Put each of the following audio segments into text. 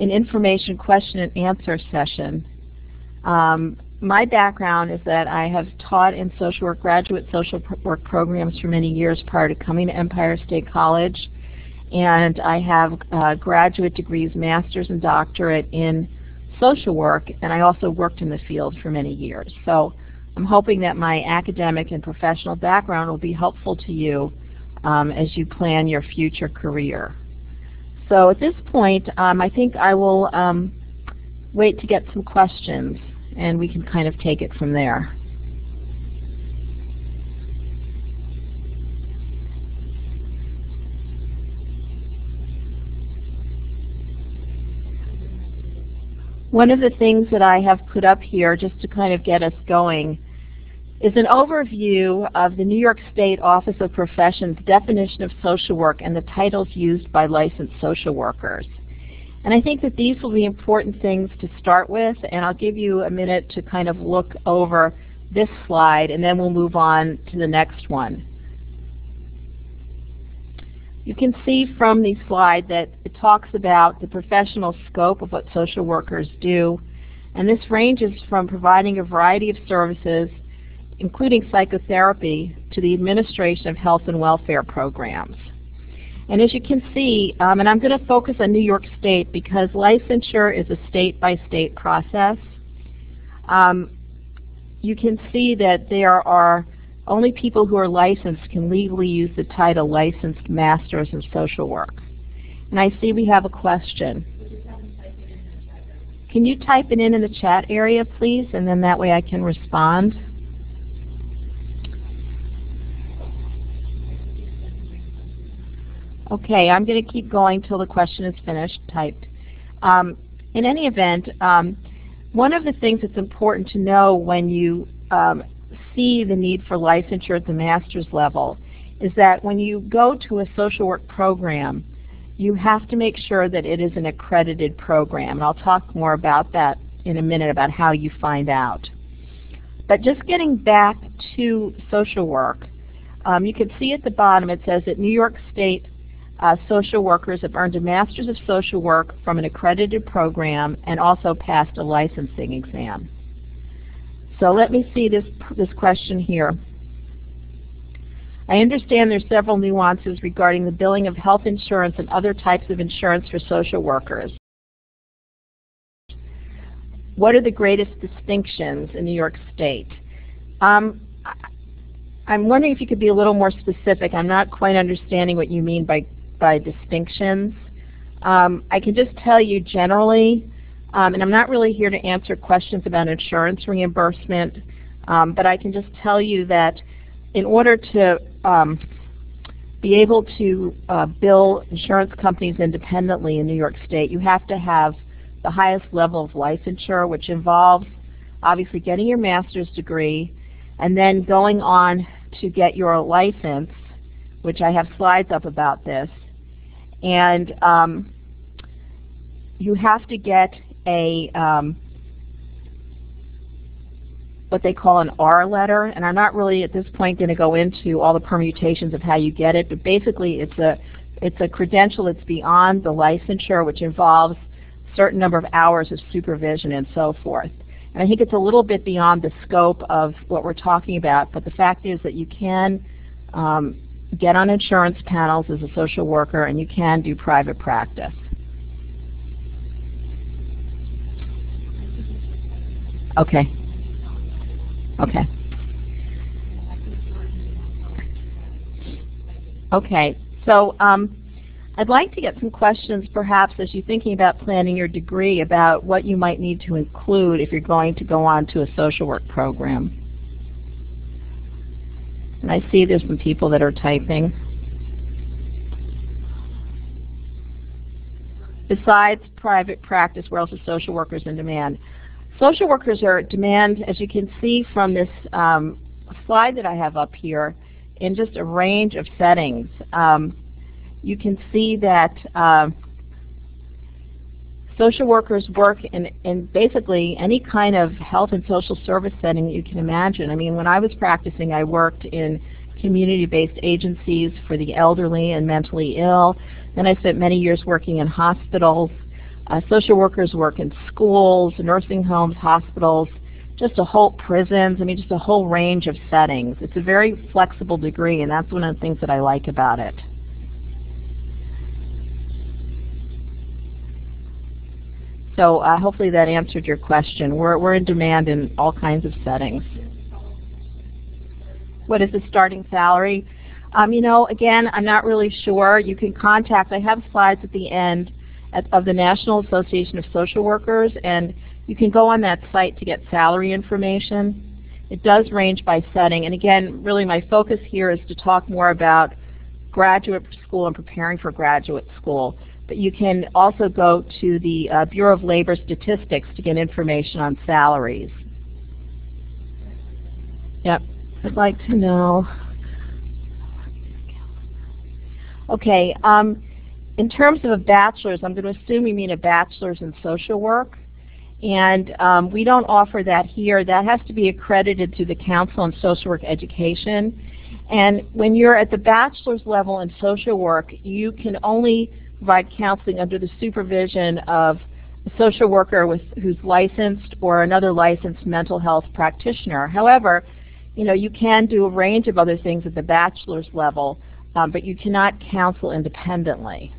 an information question and answer session. My background is that I have taught in social work, graduate social work programs for many years prior to coming to Empire State College, and I have graduate degrees, master's and doctorate in social work, and I also worked in the field for many years. So I'm hoping that my academic and professional background will be helpful to you as you plan your future career. So at this point, I think I will wait to get some questions, and we can kind of take it from there. One of the things that I have put up here just to kind of get us going is an overview of the New York State Office of Professions definition of social work and the titles used by licensed social workers. And I think that these will be important things to start with, and I'll give you a minute to kind of look over this slide, and then we'll move on to the next one. You can see from the slide that it talks about the professional scope of what social workers do, and this ranges from providing a variety of services, including psychotherapy, to the administration of health and welfare programs. And as you can see, and I'm going to focus on New York State because licensure is a state-by-state process, you can see that there are only people who are licensed can legally use the title licensed masters of social work. And I see we have a question. Can you type it in the chat area, please, and then that way I can respond? Okay, I'm going to keep going till the question is finished, typed. In any event, one of the things that's important to know when you see the need for licensure at the master's level is that when you go to a social work program, you have to make sure that it is an accredited program. And I'll talk more about that in a minute, about how you find out. But just getting back to social work, you can see at the bottom it says that New York State social workers have earned a Master's of Social Work from an accredited program and also passed a licensing exam. So let me see this question here. I understand there's several nuances regarding the billing of health insurance and other types of insurance for social workers. What are the greatest distinctions in New York State? I'm wondering if you could be a little more specific. I'm not quite understanding what you mean by distinctions. I can just tell you generally, and I'm not really here to answer questions about insurance reimbursement, but I can just tell you that in order to be able to bill insurance companies independently in New York State, you have to have the highest level of licensure, which involves obviously getting your master's degree and then going on to get your license, which I have slides up about this. And you have to get a what they call an R letter, and I'm not really at this point going to go into all the permutations of how you get it, but basically it's a credential that's beyond the licensure, which involves a certain number of hours of supervision and so forth. And I think it's a little bit beyond the scope of what we're talking about, but the fact is that you can get on insurance panels as a social worker, and you can do private practice. Okay. Okay. Okay. So I'd like to get some questions perhaps as you're thinking about planning your degree about what you might need to include if you're going to go on to a social work program. And I see there's some people that are typing. Besides private practice, where else are social workers in demand? Social workers are in demand, as you can see from this slide that I have up here, in just a range of settings. You can see that social workers work in basically any kind of health and social service setting that you can imagine. I mean, when I was practicing, I worked in community-based agencies for the elderly and mentally ill. Then I spent many years working in hospitals. Social workers work in schools, nursing homes, hospitals, just a whole prisons, I mean just a whole range of settings. It's a very flexible degree, and that's one of the things that I like about it. So hopefully that answered your question. We're in demand in all kinds of settings. What is the starting salary? You know, again, I'm not really sure. You can contact, I have slides at the end of the National Association of Social Workers, and you can go on that site to get salary information. It does range by setting, and again, really my focus here is to talk more about graduate school and preparing for graduate school. But you can also go to the Bureau of Labor Statistics to get information on salaries. Yep, I'd like to know. Okay, in terms of a bachelor's, I'm going to assume you mean a bachelor's in social work. And we don't offer that here. That has to be accredited to the Council on Social Work Education. And when you're at the bachelor's level in social work, you can only provide counseling under the supervision of a social worker who's licensed or another licensed mental health practitioner. However, you know, you can do a range of other things at the bachelor's level, but you cannot counsel independently.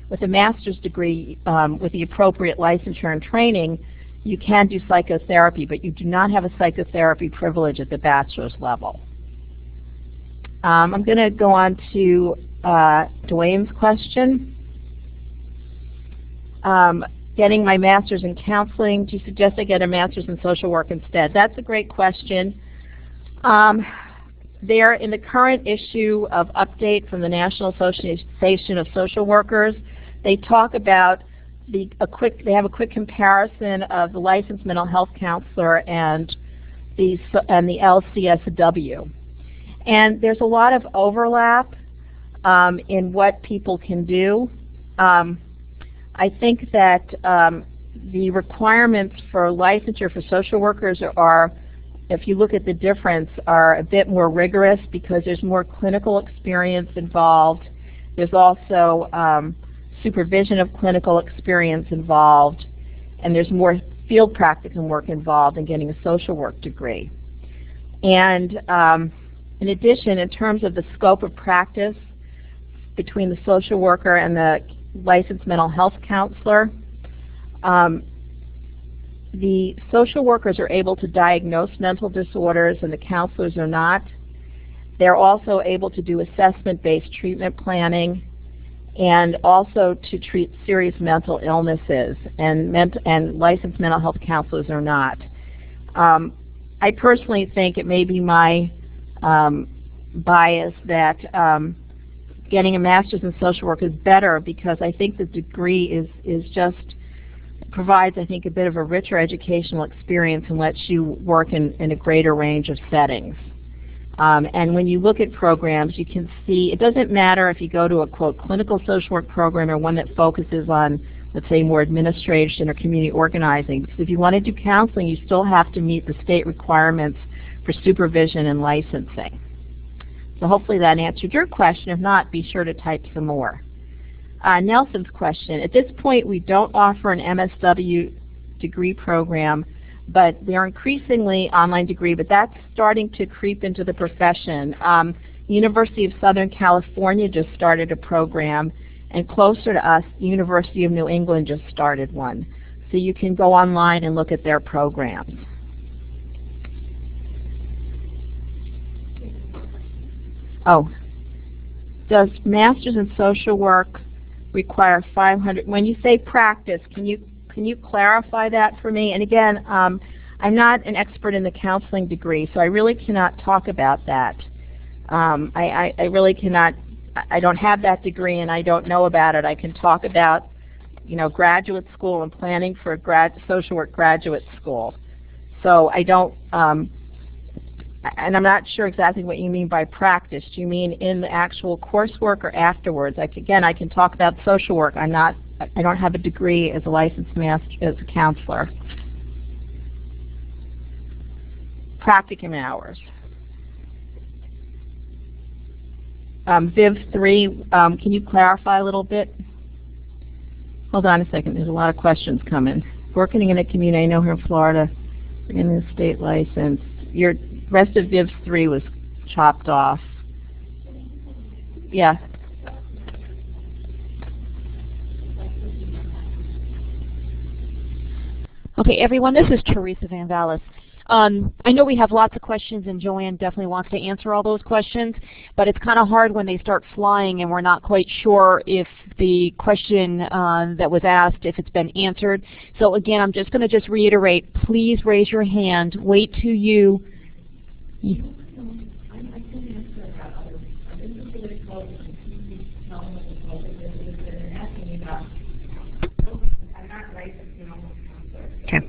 With a master's degree, with the appropriate licensure and training, you can do psychotherapy, but you do not have a psychotherapy privilege at the bachelor's level. I'm going to go on to Dwayne's question. Getting my master's in counseling, do you suggest I get a master's in social work instead? That's a great question. There, in the current issue of Update from the National Association of Social Workers, they talk about they have a quick comparison of the licensed mental health counselor and the LCSW. And there's a lot of overlap in what people can do. I think that the requirements for licensure for social workers are, if you look at the difference, are a bit more rigorous because there's more clinical experience involved. There's also supervision of clinical experience involved, and there's more field practicum work involved in getting a social work degree. And in addition, in terms of the scope of practice between the social worker and the licensed mental health counselor, the social workers are able to diagnose mental disorders and the counselors are not. They're also able to do assessment-based treatment planning and also to treat serious mental illnesses, and licensed mental health counselors are not. I personally think it may be my bias that getting a master's in social work is better because I think the degree provides, I think, a bit of a richer educational experience and lets you work in a greater range of settings. And when you look at programs, you can see it doesn't matter if you go to a, quote, clinical social work program or one that focuses on, let's say, more administration or community organizing. Because if you want to do counseling, you still have to meet the state requirements for supervision and licensing. So hopefully that answered your question. If not, be sure to type some more. Nelson's question. At this point, we don't offer an MSW degree program, but they're increasingly online degree, but that's starting to creep into the profession. University of Southern California just started a program, and closer to us, University of New England just started one. So you can go online and look at their programs. Oh, does Masters in Social Work require 500? When you say practice, can you clarify that for me? And again, I'm not an expert in the counseling degree, so I really cannot talk about that. I really cannot. I don't have that degree, and I don't know about it. I can talk about, you know, graduate school and planning for a social work graduate school. So I don't. And I'm not sure exactly what you mean by practice. Do you mean in the actual coursework or afterwards? Again, I can talk about social work. I don't have a degree as a licensed master as a counselor. Practicum hours. Viv 3, can you clarify a little bit? Hold on a second. There's a lot of questions coming. Working in a community, I know here in Florida, in the state license. Your rest of Viv 3 was chopped off. Yeah. Okay, everyone, this is Teresa Van Vallis. I know we have lots of questions, and Joanne definitely wants to answer all those questions, but it's kind of hard when they start flying and we're not quite sure if the question that was asked, if it's been answered. So again, I'm just going to reiterate, please raise your hand. Wait till you... Okay.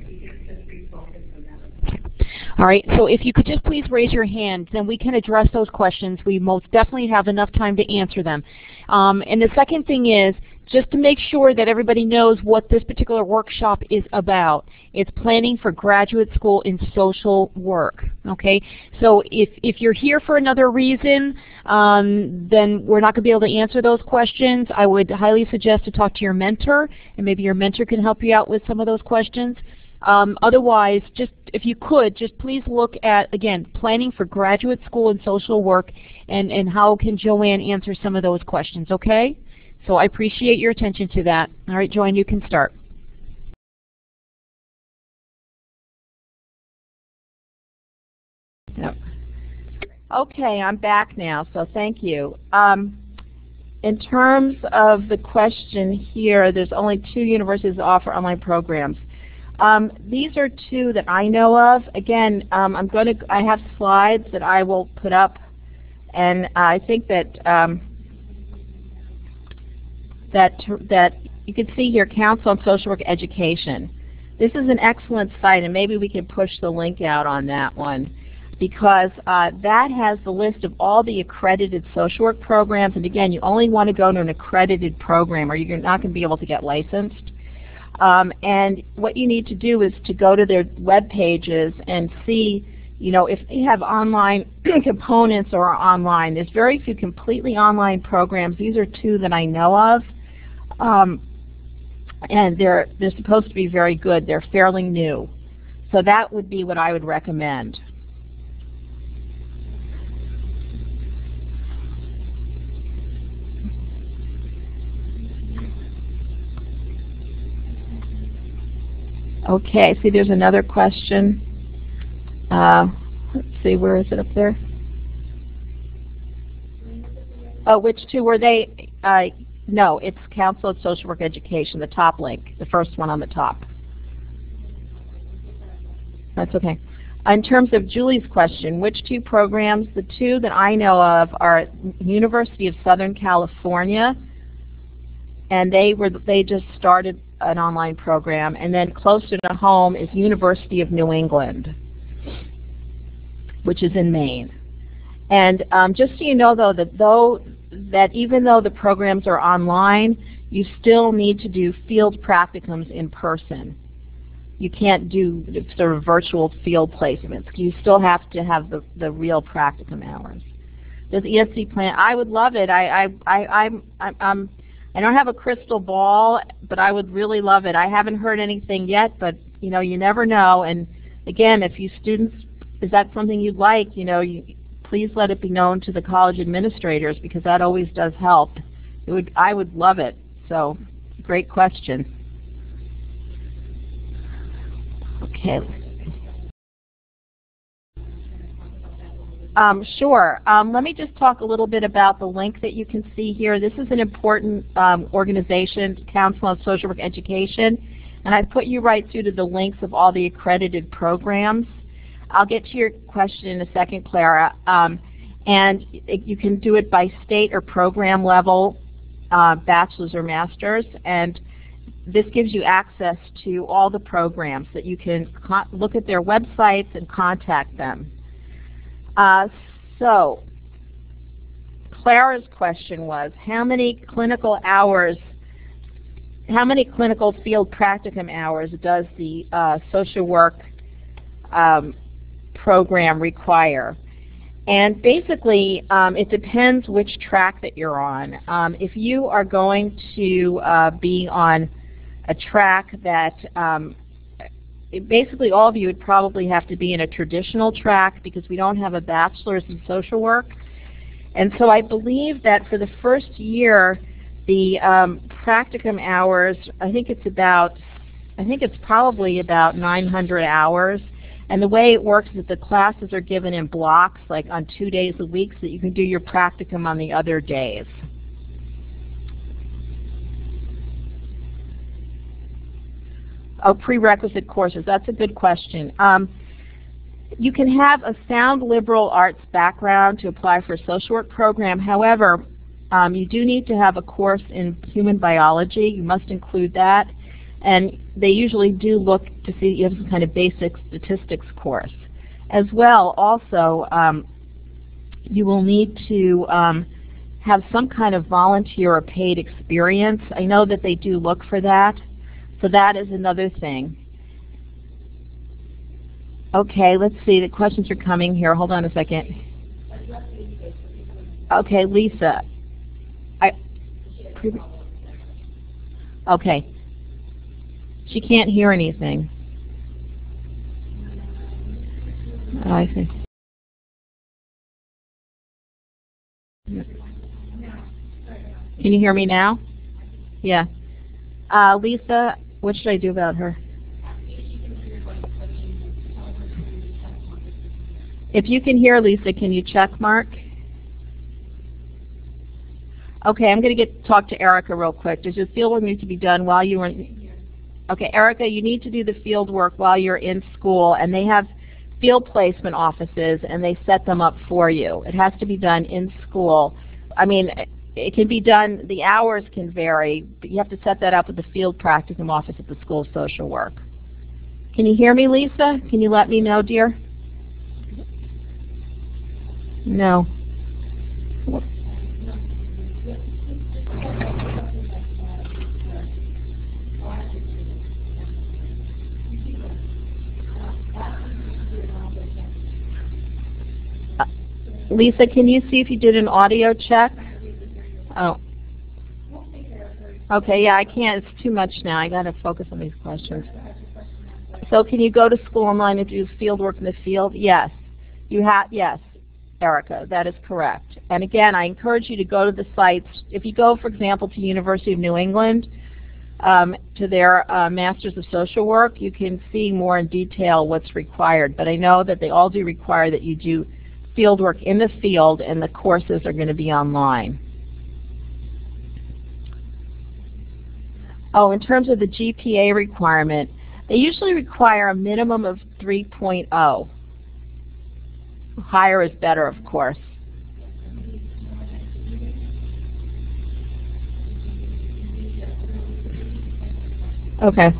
All right, so if you could just please raise your hand, then we can address those questions. We most definitely have enough time to answer them. And the second thing is, just to make sure that everybody knows what this particular workshop is about. It's planning for graduate school in social work. Okay, so if you're here for another reason, then we're not going to be able to answer those questions. I would highly suggest to talk to your mentor, and maybe your mentor can help you out with some of those questions. Otherwise, just if you could, just please look at, again, planning for graduate school in social work, and how can Joanne answer some of those questions, okay? So I appreciate your attention to that. All right, Joanne, you can start. Yep. Okay, I'm back now, so thank you. In terms of the question here, there's only 2 universities that offer online programs. These are 2 that I know of. Again, I have slides that I will put up, and I think that that you can see here, Council on Social Work Education. This is an excellent site, and maybe we can push the link out on that one, because that has the list of all the accredited social work programs. And again, you only want to go to an accredited program, or you're not going to be able to get licensed. And what you need to do is to go to their web pages and see, you know, if they have online components or are online. There's very few completely online programs. These are 2 that I know of, and they're supposed to be very good. They're fairly new, so that would be what I would recommend. Okay, see there's another question. Let's see, where is it up there? Oh, which 2 were they? No, it's Council of Social Work Education, the top link, the first one on the top. That's okay. In terms of Julie's question, which 2 programs? The 2 that I know of are University of Southern California, and they just started an online program, and then closer to home is University of New England, which is in Maine. And just so you know, though, that even though the programs are online, you still need to do field practicums in person. You can't do sort of virtual field placements. You still have to have the real practicum hours. Does ESC plan? I would love it. I don't have a crystal ball, but I would really love it. I haven't heard anything yet, but you know, you never know. And again, if you students, is that something you'd like? You know, please let it be known to the college administrators, because that always does help. I would love it. So, great question. Okay. Sure. Let me just talk a little bit about the link that you can see here. This is an important organization, Council on Social Work Education, and I put you right through to the links of all the accredited programs. I'll get to your question in a second, Clara. And you can do it by state or program level, bachelor's or master's, and this gives you access to all the programs that you can look at their websites and contact them. So Clara's question was, how many clinical field practicum hours does the social work program require? And basically, it depends which track that you're on. If you are going to be on a track that basically all of you would probably have to be in a traditional track because we don't have a bachelor's in social work. And so I believe that for the first year, the practicum hours, I think it's probably about 900 hours. And the way it works is that the classes are given in blocks, like on 2 days a week, so that you can do your practicum on the other days. Oh, prerequisite courses. That's a good question. You can have a sound liberal arts background to apply for a social work program. However, you do need to have a course in human biology. You must include that. And they usually do look to see that you have some kind of basic statistics course. As well, also, you will need to have some kind of volunteer or paid experience. I know that they do look for that. So that is another thing. Okay, let's see. The questions are coming here. Hold on a second. Okay, Lisa. Okay. She can't hear anything. Oh, I see. Can you hear me now? Yeah. Lisa, what should I do about her? If you can hear Lisa, can you check mark? Okay, I'm going to talk to Erica real quick. Does your field work need to be done while you were in? Okay, Erica, you need to do the field work while you're in school, and they have field placement offices, and they set them up for you. It has to be done in school. I mean, it can be done, the hours can vary, but you have to set that up with the field practicum office at the School of Social Work. Can you hear me, Lisa? Can you let me know, dear? No. Lisa, can you see if you did an audio check? Oh. Okay, yeah, I can't. It's too much now. I got to focus on these questions. So can you go to School Online and do field work in the field? Yes. You have, yes, Erica, that is correct. And again, I encourage you to go to the sites. If you go, for example, to University of New England, to their Masters of Social Work, you can see more in detail what's required. But I know that they all do require that you do field work in the field, and the courses are going to be online. Oh, in terms of the GPA requirement, they usually require a minimum of 3.0. Higher is better, of course. Okay.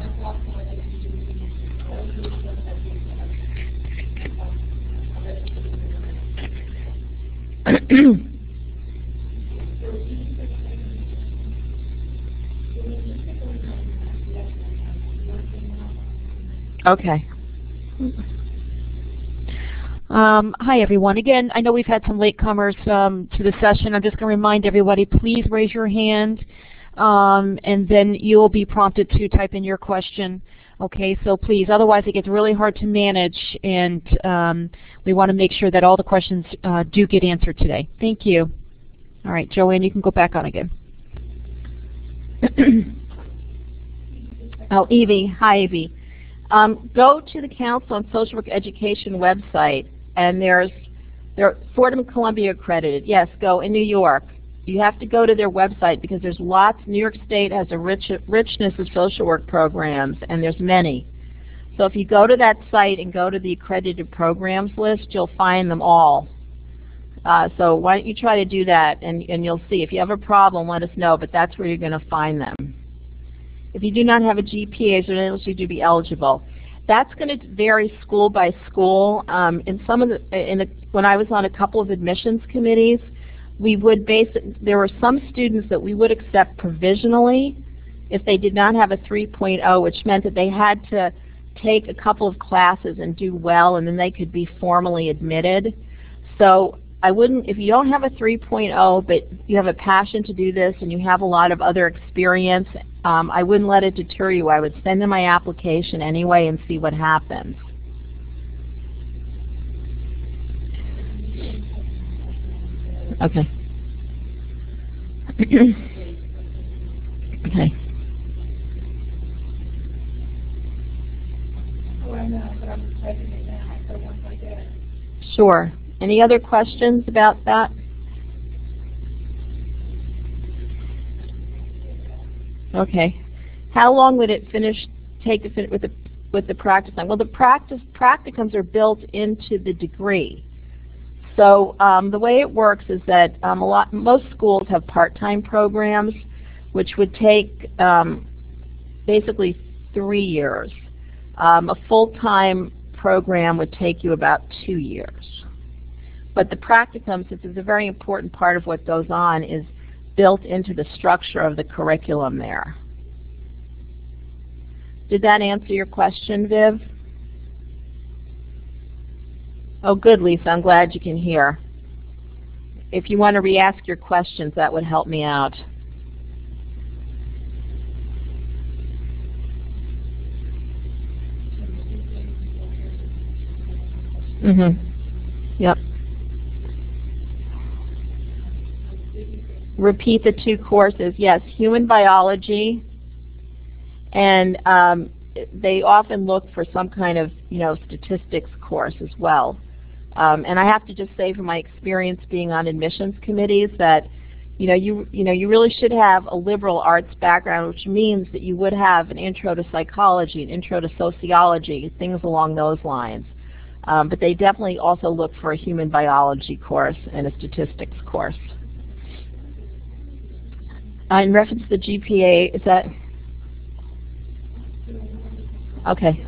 Okay. Hi everyone. Again, I know we've had some latecomers to the session. I'm just going to remind everybody, please raise your hand, and then you'll be prompted to type in your question. Okay, so please, otherwise it gets really hard to manage, and we want to make sure that all the questions do get answered today. Thank you. All right, Joanne, you can go back on again. Oh, Evie. Hi, Evie. Go to the Council on Social Work Education website, and they're Fordham Columbia accredited. Yes, go in New York. You have to go to their website because there's lots. New York State has a richness of social work programs, and there's many. So if you go to that site and go to the accredited programs list, you'll find them all. So why don't you try to do that, and you'll see. If you have a problem, let us know, but that's where you're going to find them. If you do not have a GPA, so it enables you to be eligible. That's going to vary school by school. In some of when I was on a couple of admissions committees, we would there were some students that we would accept provisionally if they did not have a 3.0, which meant that they had to take a couple of classes and do well, and then they could be formally admitted. So I wouldn't, if you don't have a 3.0, but you have a passion to do this and you have a lot of other experience, I wouldn't let it deter you. I would send in my application anyway and see what happens. Okay. Okay. Sure. Any other questions about that? Okay. How long would it take to finish with the practice time? Well, the practicums are built into the degree. So the way it works is that most schools have part-time programs, which would take basically 3 years. A full-time program would take you about 2 years. But the practicum, since it's a very important part of what goes on, is built into the structure of the curriculum there. Did that answer your question, Viv? Oh, good, Lisa. I'm glad you can hear. If you want to re-ask your questions, that would help me out. Yep. Repeat the 2 courses. Yes, human biology, and they often look for some kind of, statistics course as well. And I have to just say, from my experience being on admissions committees, that you really should have a liberal arts background, which means that you would have an intro to psychology, an intro to sociology, things along those lines. But they definitely also look for a human biology course and a statistics course. In reference to the GPA, is that okay?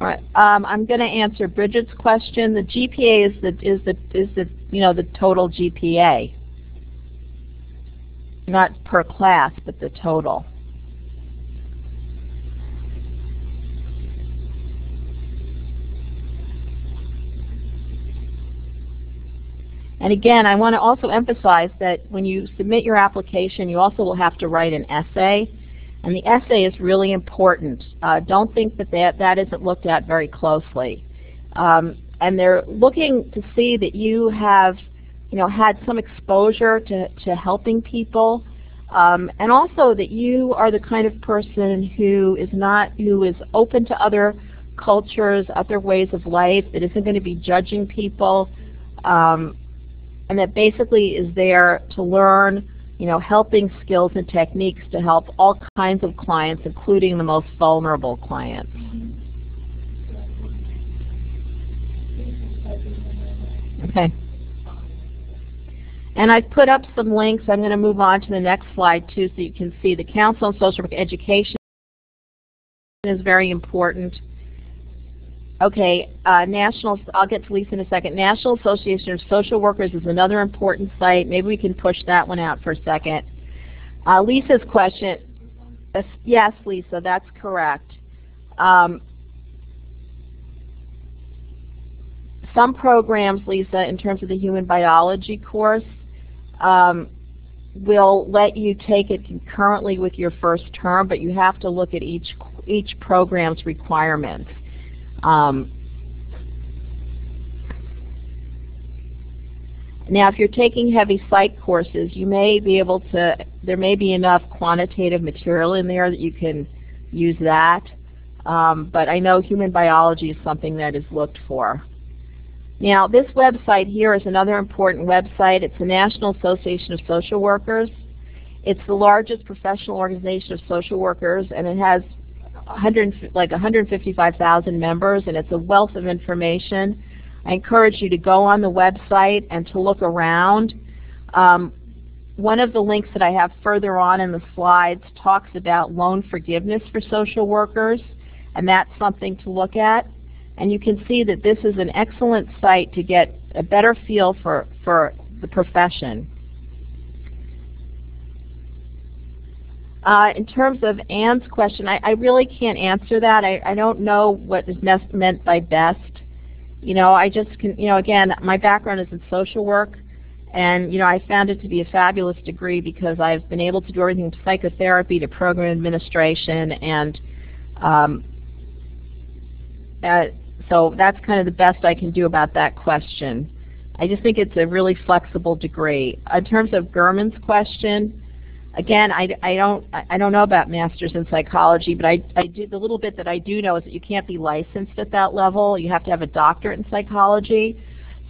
All right. I'm going to answer Bridget's question. The GPA is the total GPA, not per class, but the total. And again, I want to also emphasize that when you submit your application, you also will have to write an essay. And the essay is really important. Don't think that isn't looked at very closely. And they're looking to see that you have, had some exposure to helping people, and also that you are the kind of person who is open to other cultures, other ways of life, that isn't going to be judging people, and that basically is there to learn, helping skills and techniques to help all kinds of clients, including the most vulnerable clients. Okay. And I've put up some links. I'm going to move on to the next slide, too, so you can see the Council on Social Work Education is very important. Okay, I'll get to Lisa in a second. National Association of Social Workers is another important site. Maybe we can push that one out for a second. Lisa's question, yes, Lisa, that's correct. Some programs, Lisa, in terms of the human biology course, will let you take it concurrently with your first term, but you have to look at each program's requirements. Now, if you're taking heavy psych courses, you may be able to, there may be enough quantitative material in there that you can use that. But I know human biology is something that is looked for. Now, this website here is another important website. It's the National Association of Social Workers. It's the largest professional organization of social workers, and it has 155,000 members, and it's a wealth of information. I encourage you to go on the website and to look around. One of the links that I have further on in the slides talks about loan forgiveness for social workers, and that's something to look at. And you can see that this is an excellent site to get a better feel for the profession. In terms of Ann's question, I really can't answer that. I don't know what is meant by best. You know, I just can, you know, again, my background is in social work, and, you know, I found it to be a fabulous degree because I've been able to do everything from psychotherapy to program administration, and so that's kind of the best I can do about that question. I just think it's a really flexible degree. In terms of Gurman's question, again, I don't know about masters in psychology, but I do, the little bit that I do know is that you can't be licensed at that level. You have to have a doctorate in psychology.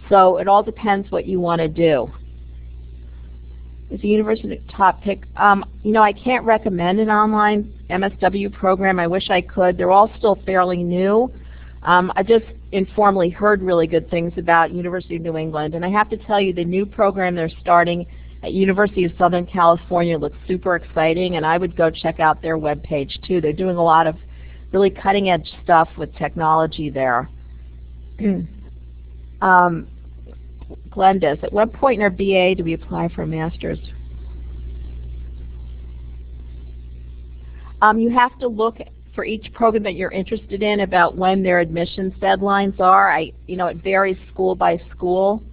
So it all depends what you want to do. Is the university top pick? You know, I can't recommend an online MSW program. I wish I could. They're all still fairly new. I just informally heard really good things about University of New England, and I have to tell you, the new program they're starting at University of Southern California looks super exciting, and I would go check out their webpage too. They're doing a lot of really cutting-edge stuff with technology there. Glenda's, at what point in our BA do we apply for a master's? You have to look for each program that you're interested in about when their admissions deadlines are. You know, it varies school by school.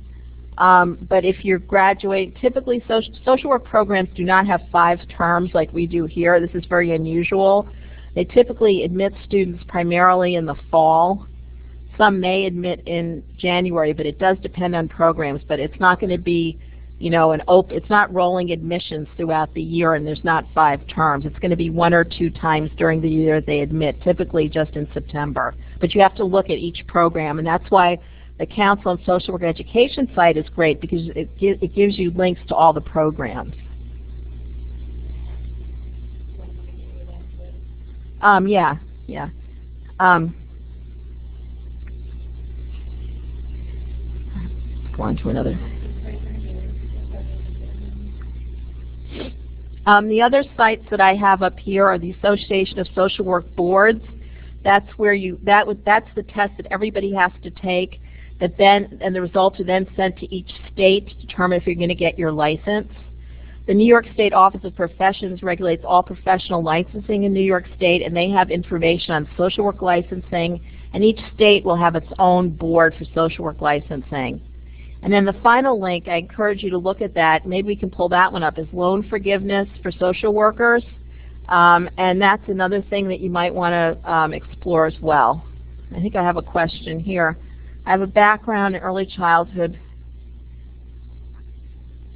But if you're graduating, typically social work programs do not have 5 terms like we do here. This is very unusual. They typically admit students primarily in the fall. Some may admit in January, but it does depend on programs. But it's not going to be, you know, it's not rolling admissions throughout the year, and there's not 5 terms. It's going to be 1 or 2 times during the year they admit, typically just in September. But you have to look at each program, and that's why the Council on Social Work Education site is great, because it gives you links to all the programs. Yeah. Go on to another. The other sites that I have up here are the Association of Social Work Boards. That's where that's the test that everybody has to take. And the results are then sent to each state to determine if you're going to get your license. The New York State Office of Professions regulates all professional licensing in New York State, and they have information on social work licensing, and each state will have its own board for social work licensing. And then the final link, I encourage you to look at that. Maybe we can pull that one up, is loan forgiveness for social workers. And that's another thing that you might want to explore as well. I think I have a question here. I have a background in early childhood.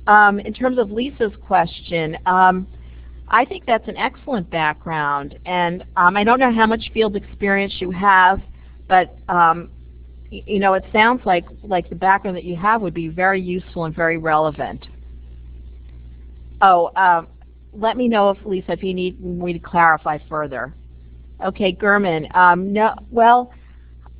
In terms of Lisa's question, I think that's an excellent background. And I don't know how much field experience you have, but you know, it sounds like the background that you have would be very useful and very relevant. Oh, let me know, Lisa, if you need me to clarify further. Okay, Gurman. No, well,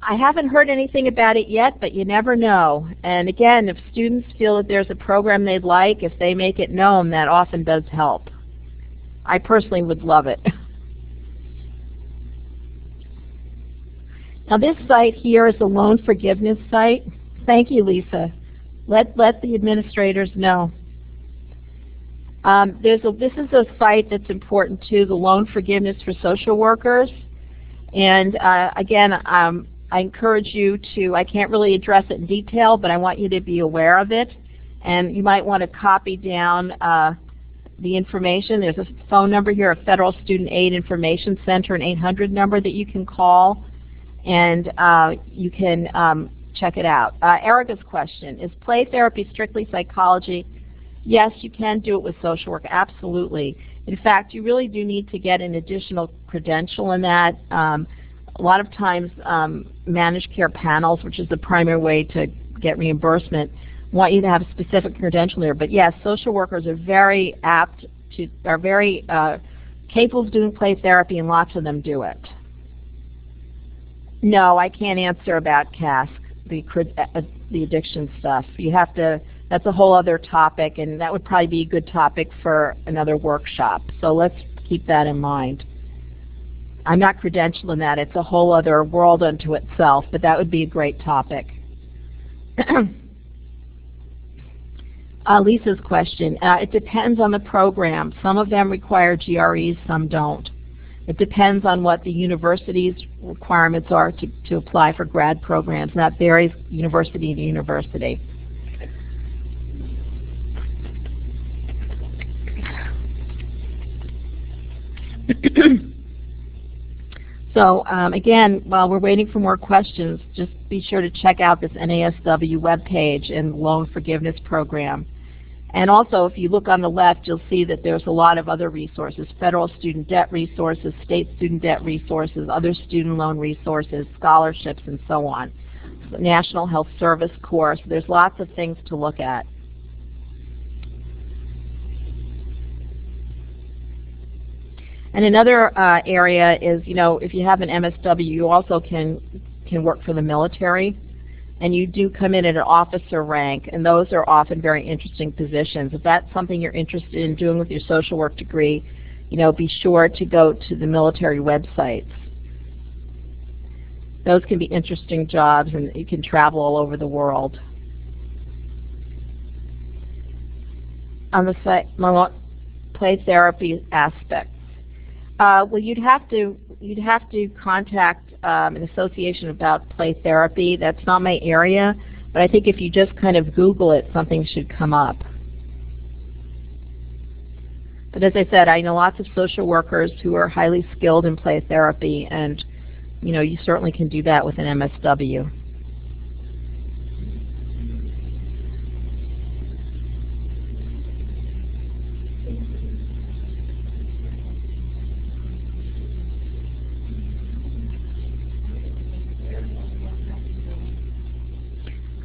I haven't heard anything about it yet, but you never know. And again, if students feel that there's a program they'd like, if they make it known, that often does help. I personally would love it. Now this site here is a loan forgiveness site. Thank you, Lisa. Let the administrators know. This is a site that's important too, the loan forgiveness for social workers. And again, I encourage you to, I can't really address it in detail, but I want you to be aware of it. And you might want to copy down the information. There's a phone number here, a Federal Student Aid Information Center, an 800 number that you can call. And you can check it out. Erica's question, is play therapy strictly psychology? Yes, you can do it with social work, absolutely. In fact, you really do need to get an additional credential in that. A lot of times managed care panels, which is the primary way to get reimbursement, want you to have a specific credential there. But yes, social workers are very capable of doing play therapy, and lots of them do it. No, I can't answer about CASC, the addiction stuff. You have to, that's a whole other topic, and that would probably be a good topic for another workshop. So let's keep that in mind. I'm not credentialed in that. It's a whole other world unto itself, but that would be a great topic. Lisa's question, it depends on the program. Some of them require GREs, some don't. It depends on what the university's requirements are to apply for grad programs, and that varies university to university. So again, while we're waiting for more questions, just be sure to check out this NASW webpage and loan forgiveness program. And also, if you look on the left, you'll see that there's a lot of other resources: federal student debt resources, state student debt resources, other student loan resources, scholarships, and so on. So National Health Service course. There's lots of things to look at. And another area is, if you have an MSW, you also can work for the military, and you do come in at an officer rank, and those are often very interesting positions. If that's something you're interested in doing with your social work degree, be sure to go to the military websites. Those can be interesting jobs, and you can travel all over the world. On the site, play therapy aspects. Well, you'd have to contact an association about play therapy. That's not my area, but I think if you just kind of Google it, something should come up. But as I said, I know lots of social workers who are highly skilled in play therapy, and you certainly can do that with an MSW.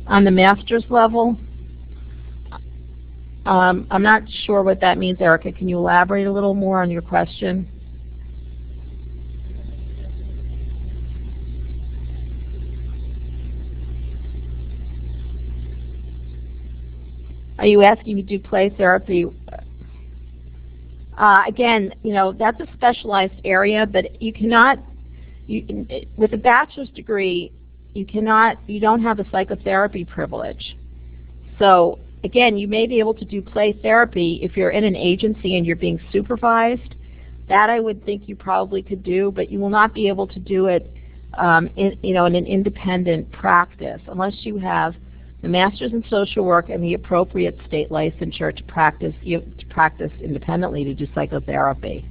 On the master's level, I'm not sure what that means, Erica. Can you elaborate a little more on your question? Are you asking me to do play therapy? Again, that's a specialized area, but you cannot, with a bachelor's degree, you don't have a psychotherapy privilege. So again, you may be able to do play therapy if you're in an agency and you're being supervised. That I would think you probably could do, but you will not be able to do it in an independent practice unless you have the master's in social work and the appropriate state licensure to practice independently to do psychotherapy.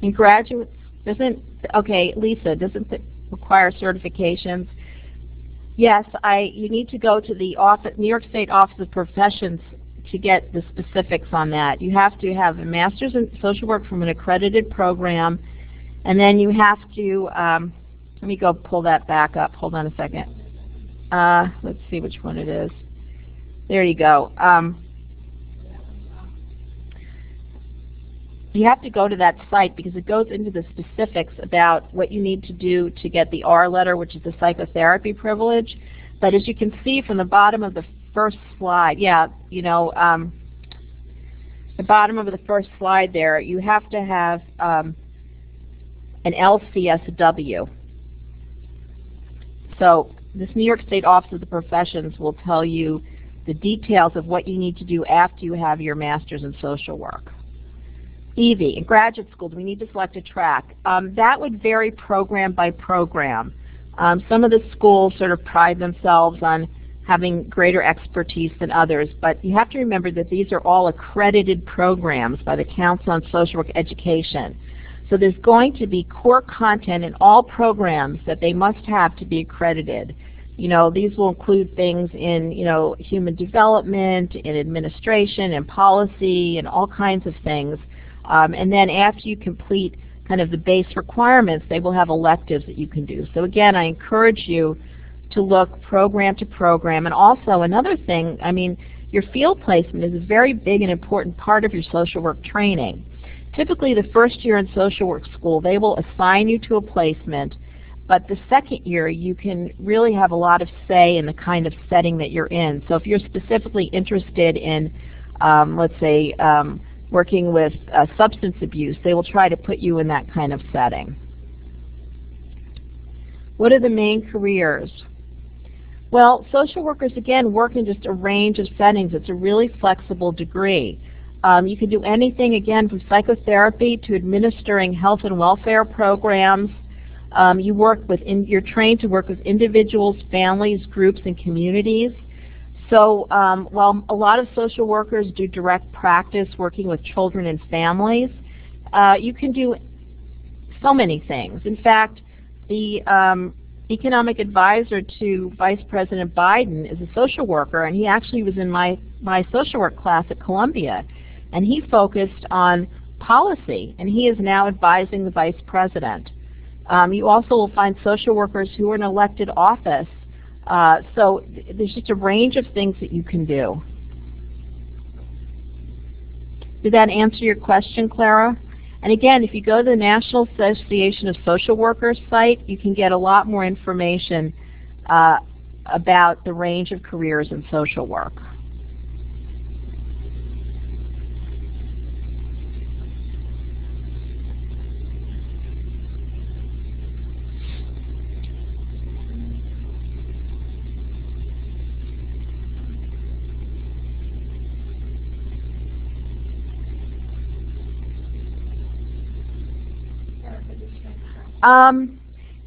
And graduates, Lisa, doesn't it require certifications? Yes, you need to go to the New York State Office of Professions to get the specifics on that. You have to have a master's in social work from an accredited program, and then you have to, let me go pull that back up. Hold on a second. Let's see which one it is. There you go. You have to go to that site because it goes into the specifics about what you need to do to get the R letter, which is the psychotherapy privilege. But as you can see from the bottom of the first slide, the bottom of the first slide there, you have to have an LCSW. So this New York State Office of the Professions will tell you the details of what you need to do after you have your master's in social work. EV, in graduate school, do we need to select a track? That would vary program by program. Some of the schools sort of pride themselves on having greater expertise than others, but you have to remember that these are all accredited programs by the Council on Social Work Education. So there's going to be core content in all programs that they must have to be accredited. These will include things in, human development, in administration, and policy, and all kinds of things. And then after you complete kind of the base requirements, they will have electives that you can do. So again, I encourage you to look program to program. And also another thing, I mean, your field placement is a very big and important part of your social work training. Typically the first year in social work school, they will assign you to a placement, but the second year you can really have a lot of say in the kind of setting that you're in. So if you're specifically interested in, let's say, working with substance abuse, they will try to put you in that kind of setting. What are the main careers? Well, social workers, again, work in just a range of settings. It's a really flexible degree. You can do anything, again, from psychotherapy to administering health and welfare programs. You're trained to work with individuals, families, groups, and communities. So while a lot of social workers do direct practice working with children and families, you can do so many things. In fact, the economic advisor to Vice President Biden is a social worker, and he actually was in my social work class at Columbia. And he focused on policy, and he is now advising the Vice President. You also will find social workers who are in elected office. So there's just a range of things that you can do. Did that answer your question, Clara? And again, if you go to the National Association of Social Workers site, you can get a lot more information about the range of careers in social work.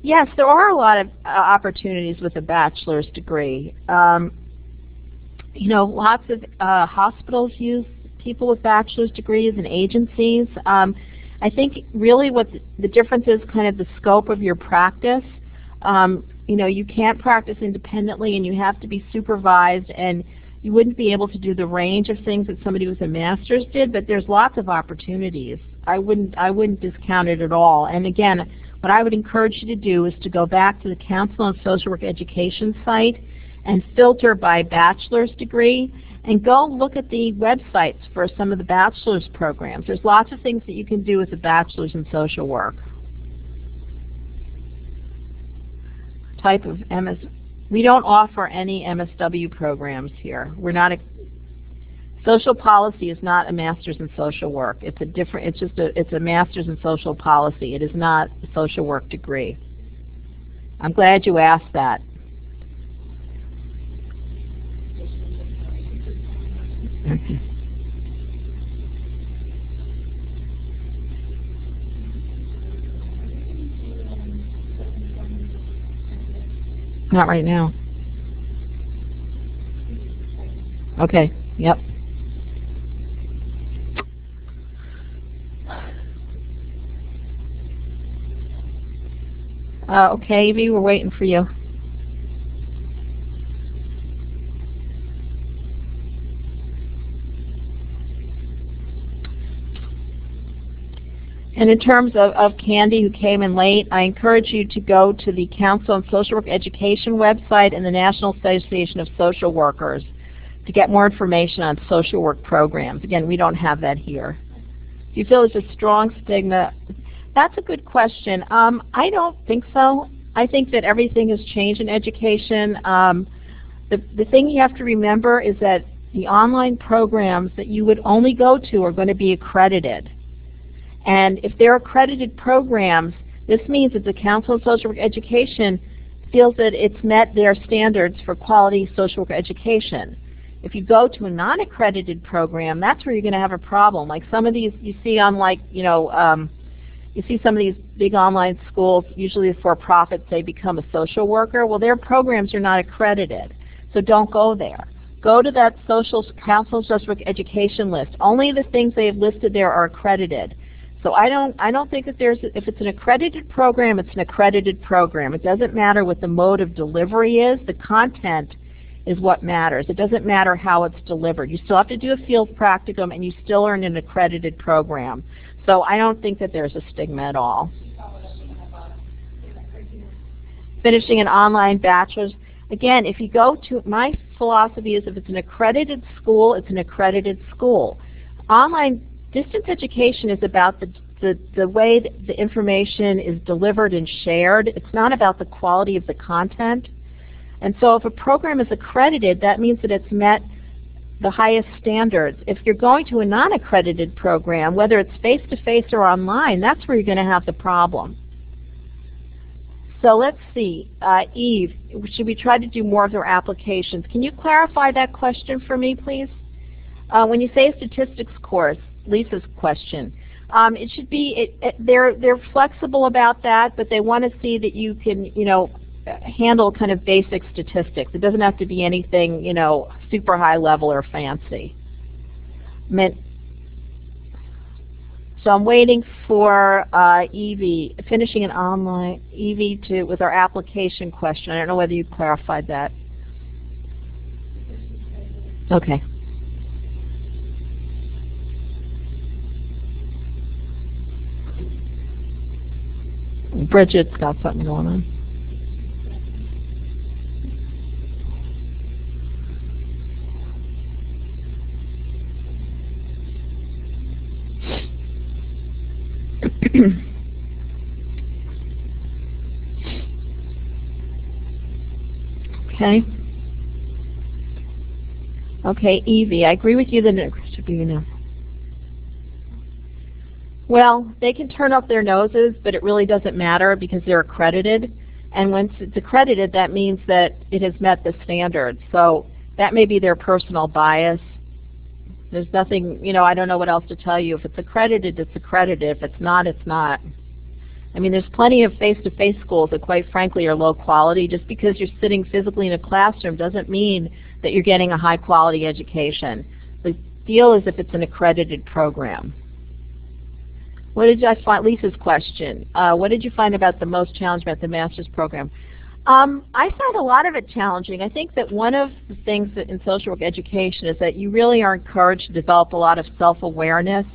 Yes, there are a lot of opportunities with a bachelor's degree. You know, lots of hospitals use people with bachelor's degrees and agencies. I think really what the difference is kind of the scope of your practice. You know, you can't practice independently and you have to be supervised, and you wouldn't be able to do the range of things that somebody with a master's did, but there's lots of opportunities. I wouldn't discount it at all. And again, what I would encourage you to do is to go back to the Council on Social Work Education site and filter by bachelor's degree, and go look at the websites for some of the bachelor's programs. There's lots of things that you can do with a bachelor's in social work. Type of MS. We don't offer any MSW programs here. We're not social policy is not a master's in social work. It's a different. It's a master's in social policy. It is not a social work degree. I'm glad you asked that. Okay. Not right now. Okay. Yep. Okay, Evie, we're waiting for you. And in terms of Candy, who came in late, I encourage you to go to the Council on Social Work Education website and the National Association of Social Workers to get more information on social work programs. Again, we don't have that here. Do you feel there's a strong stigma? That's a good question. I don't think so. I think that everything has changed in education. The thing you have to remember is that the online programs that you would only go to are going to be accredited. And if they're accredited programs, this means that the Council on Social Work Education feels that it's met their standards for quality social work education. If you go to a non-accredited program, that's where you're going to have a problem. Like some of these you see on, like, you know, you see some of these big online schools, usually for-profits, they become a social worker. Well, their programs are not accredited, so don't go there. Go to that Council on Social Work Education list. Only the things they have listed there are accredited. So I don't think that if it's an accredited program, it's an accredited program. It doesn't matter what the mode of delivery is. The content is what matters. It doesn't matter how it's delivered. You still have to do a field practicum, and you still earn an accredited program. So I don't think that there's a stigma at all. Finishing an online bachelor's. Again, if you go to, my philosophy is if it's an accredited school, it's an accredited school. Online distance education is about the way that the information is delivered and shared. It's not about the quality of the content. And so if a program is accredited, that means that it's met the highest standards. If you're going to a non-accredited program, whether it's face-to-face or online, that's where you're going to have the problem. So let's see, Eve, should we try to do more of their applications? Can you clarify that question for me, please? When you say a statistics course, Lisa's question, it should be, they're flexible about that, but they want to see that you can, handle kind of basic statistics. It doesn't have to be anything, super high level or fancy. So I'm waiting for Evie, finishing an online, Evie with our application question. I don't know whether you clarified that. Okay. Bridget's got something going on. Okay. Okay, Evie, I agree with you that it should be Well, they can turn up their noses, but it really doesn't matter because they're accredited. And once it's accredited, that means that it has met the standards. So that may be their personal bias. There's nothing, I don't know what else to tell you. If it's accredited, it's accredited. If it's not, it's not. I mean, there's plenty of face-to-face schools that quite frankly are low quality. Just because you're sitting physically in a classroom doesn't mean that you're getting a high quality education. The deal is if it's an accredited program. What did I find, Lisa's question, what did you find about the most challenging about the master's program? I find a lot of it challenging. I think that one of the things that in social work education is that you really are encouraged to develop a lot of self-awareness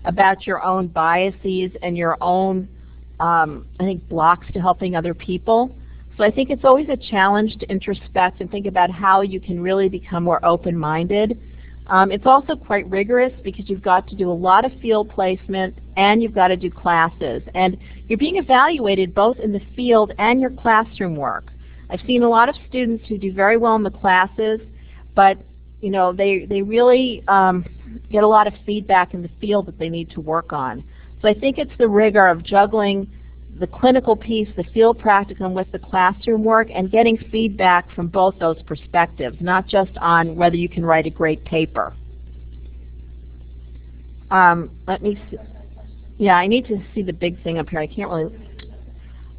about your own biases and your own, I think, blocks to helping other people. So I think it's always a challenge to introspect and think about how you can really become more open-minded. It's also quite rigorous because you've got to do a lot of field placement and you've got to do classes. And you're being evaluated both in the field and your classroom work. I've seen a lot of students who do very well in the classes, but they really get a lot of feedback in the field that they need to work on. So I think it's the rigor of juggling the clinical piece, the field practicum with the classroom work, and getting feedback from both those perspectives, not just on whether you can write a great paper. Let me see. Yeah, I need to see the big thing up here. I can't really.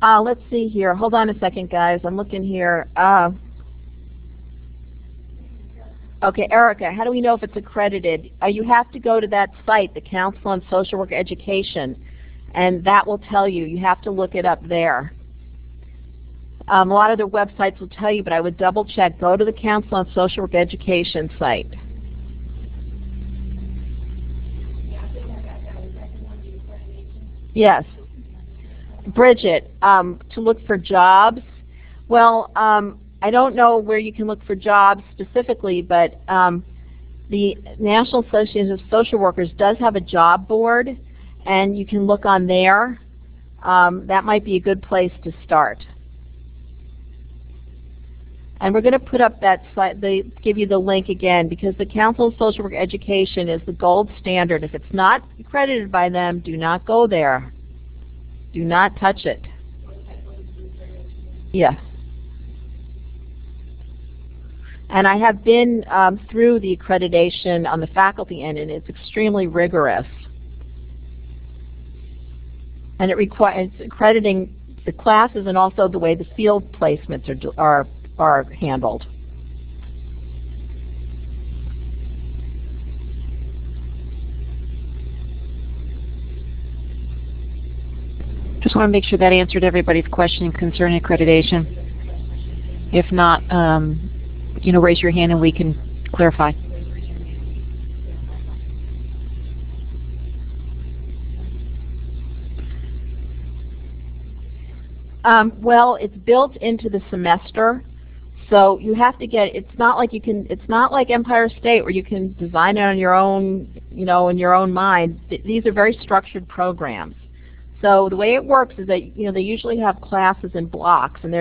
Let's see here. Hold on a second, guys. I'm looking here. Okay, Erica, how do we know if it's accredited? You have to go to that site, the Council on Social Work Education, and that will tell you. You have to look it up there. A lot of their websites will tell you, but I would double check. Go to the Council on Social Work Education site. Yes. Bridget, to look for jobs. Well, I don't know where you can look for jobs specifically, but the National Association of Social Workers does have a job board, and you can look on there. That might be a good place to start. And we're going to put up that slide, give you the link again, because the Council of Social Work Education is the gold standard. If it's not accredited by them, do not go there. Do not touch it. Yes. And I have been through the accreditation on the faculty end, and it's extremely rigorous. And it requires accrediting the classes and also the way the field placements are handled. Just want to make sure that answered everybody's question concerning accreditation. If not, raise your hand and we can clarify. Well, it's built into the semester, So you have to get, it's not like Empire State where you can design it on your own, in your own mind. These are very structured programs. So the way it works is that, they usually have classes in blocks, and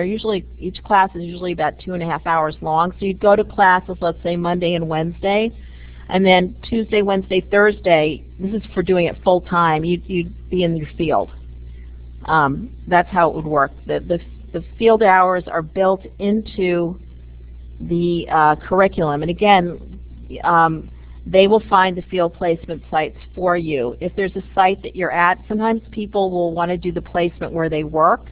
each class is usually about 2.5 hours long. So you'd go to classes, let's say Monday and Wednesday, and then Tuesday, Wednesday, Thursday, this is for doing it full time, you'd be in your field. That's how it would work. The field hours are built into the curriculum, and again, they will find the field placement sites for you. If there's a site that you're at, sometimes people will want to do the placement where they work,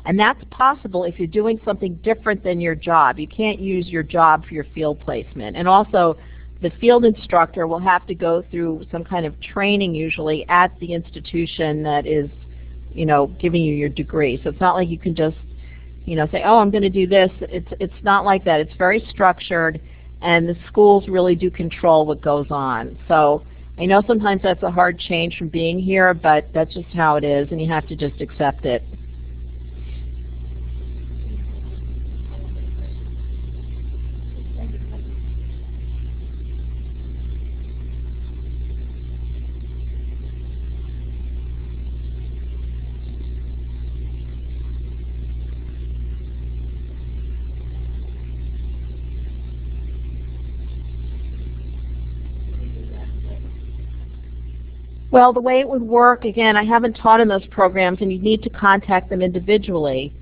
and that's possible if you're doing something different than your job. You can't use your job for your field placement. And also, the field instructor will have to go through some kind of training usually at the institution that is, giving you your degree. So it's not like you can just, say, oh, I'm going to do this. It's not like that. It's very structured, and the schools really do control what goes on. So I know sometimes that's a hard change from being here, but that's just how it is, and you have to just accept it. Well, the way it would work, again, I haven't taught in those programs, and you need to contact them individually,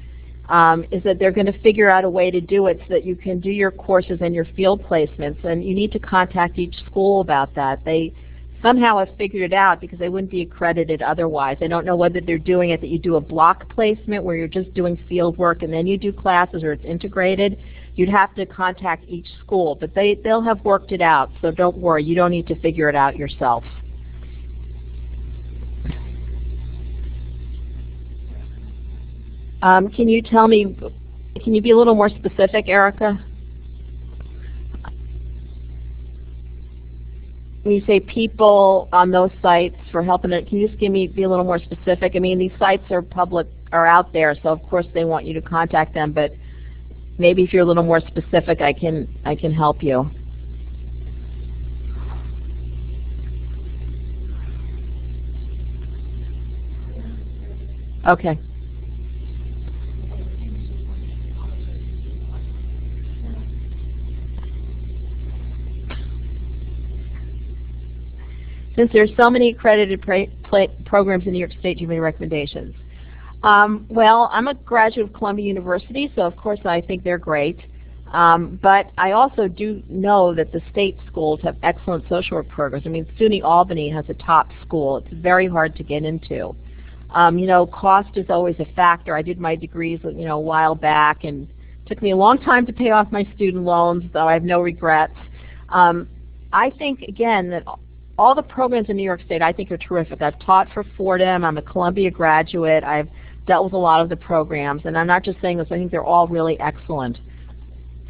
is that they're going to figure out a way to do it so that you can do your courses and your field placements, and you need to contact each school about that. They somehow have figured it out because they wouldn't be accredited otherwise. I don't know whether they're doing it that you do a block placement where you're just doing field work and then you do classes, or it's integrated. You'd have to contact each school, but they'll have worked it out, so don't worry. You don't need to figure it out yourself. Can you tell me, can you be a little more specific, Erica? When you say people on those sites for helping it, can you just be a little more specific? I mean, these sites are out there, so of course they want you to contact them, but maybe if you're a little more specific, I can help you. Okay. Since there's so many accredited programs in New York State, do you have any recommendations? Well, I'm a graduate of Columbia University, so of course I think they're great. But I also do know that the state schools have excellent social work programs. I mean, SUNY Albany has a top school. It's very hard to get into. Cost is always a factor. I did my degrees, a while back, and it took me a long time to pay off my student loans, though I have no regrets. I think, again, that all the programs in New York State I think are terrific. I've taught for Fordham. I'm a Columbia graduate. I've dealt with a lot of the programs, and I'm not just saying this. I think they're all really excellent,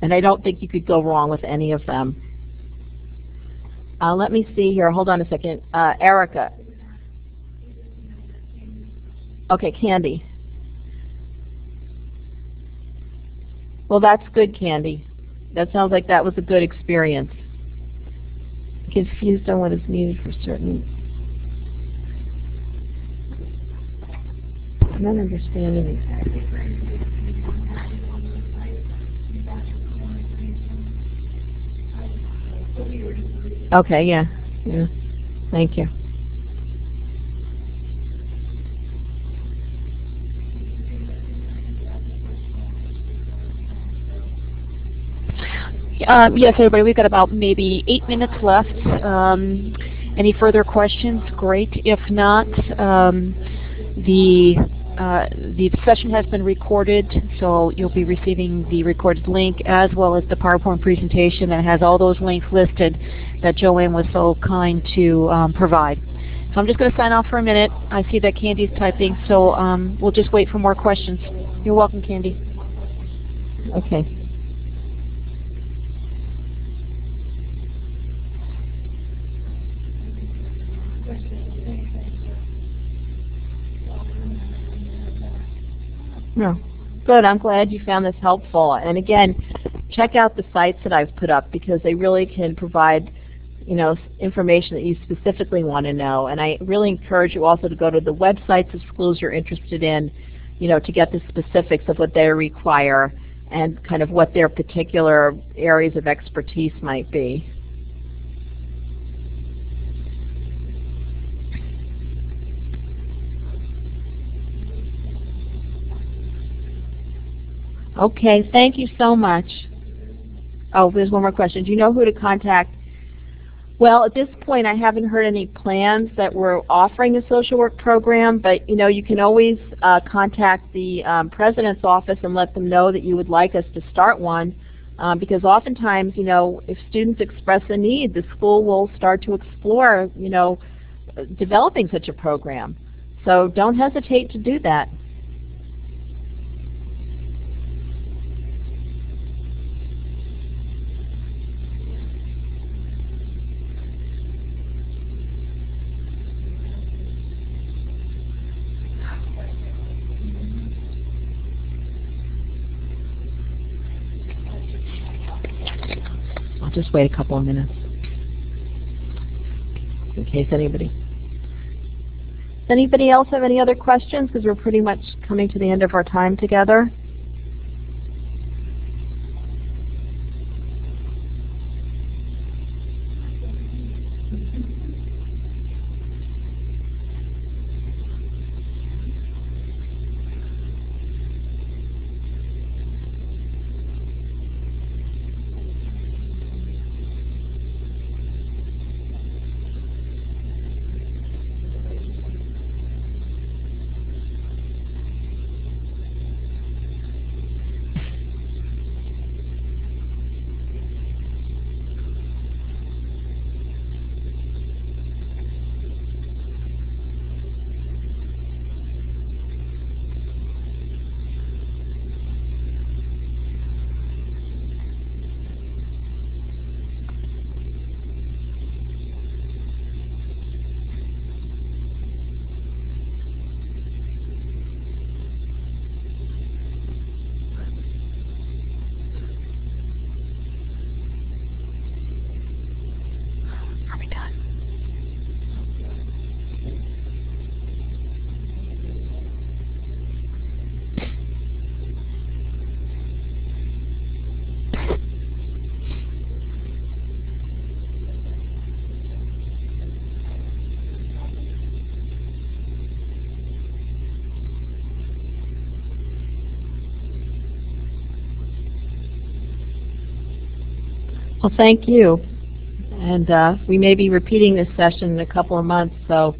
and I don't think you could go wrong with any of them. Let me see here. Hold on a second. Erica. Okay, Candy. Well, that's good, Candy. That sounds like that was a good experience. Confused on what is needed for certain. I'm not understanding exactly. Okay, yeah. Thank you. Yes, everybody, we've got about maybe 8 minutes left. Any further questions? Great. If not, the session has been recorded, so you'll be receiving the recorded link as well as the PowerPoint presentation that has all those links listed that Joanne was so kind to provide. So I'm just going to sign off for a minute. I see that Candy's typing, so we'll just wait for more questions. You're welcome, Candy. Okay. No. Good. I'm glad you found this helpful. And again, check out the sites that I've put up because they really can provide information that you specifically want to know. And I really encourage you also to go to the websites of schools you're interested in, to get the specifics of what they require and kind of what their particular areas of expertise might be. Okay, thank you so much. Oh, there's one more question. Do you know who to contact? Well, at this point, I haven't heard any plans that we're offering a social work program, but you can always contact the president's office and let them know that you would like us to start one, because oftentimes, if students express a need, the school will start to explore, developing such a program. So don't hesitate to do that. Just wait a couple of minutes in case anybody. Does anybody else have any other questions? Because we're pretty much coming to the end of our time together. Well, thank you. And we may be repeating this session in a couple of months, so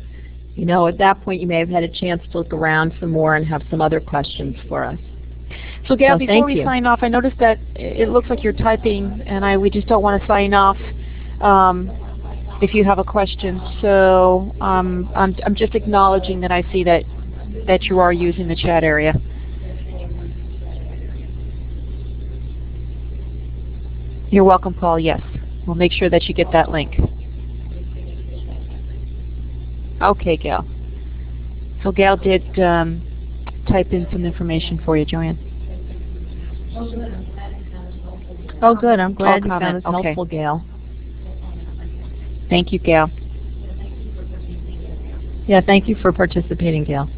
at that point you may have had a chance to look around some more and have some other questions for us. So Gail, before we sign off, I noticed that it looks like you're typing, and we just don't want to sign off if you have a question. So I'm just acknowledging that I see that you are using the chat area. You're welcome, Paul. Yes. We'll make sure that you get that link. Okay, Gail. So Gail did type in some information for you, Joanne. Oh, good. I'm glad you found this helpful, okay. Gail. Thank you, Gail. Yeah, thank you for participating, Gail.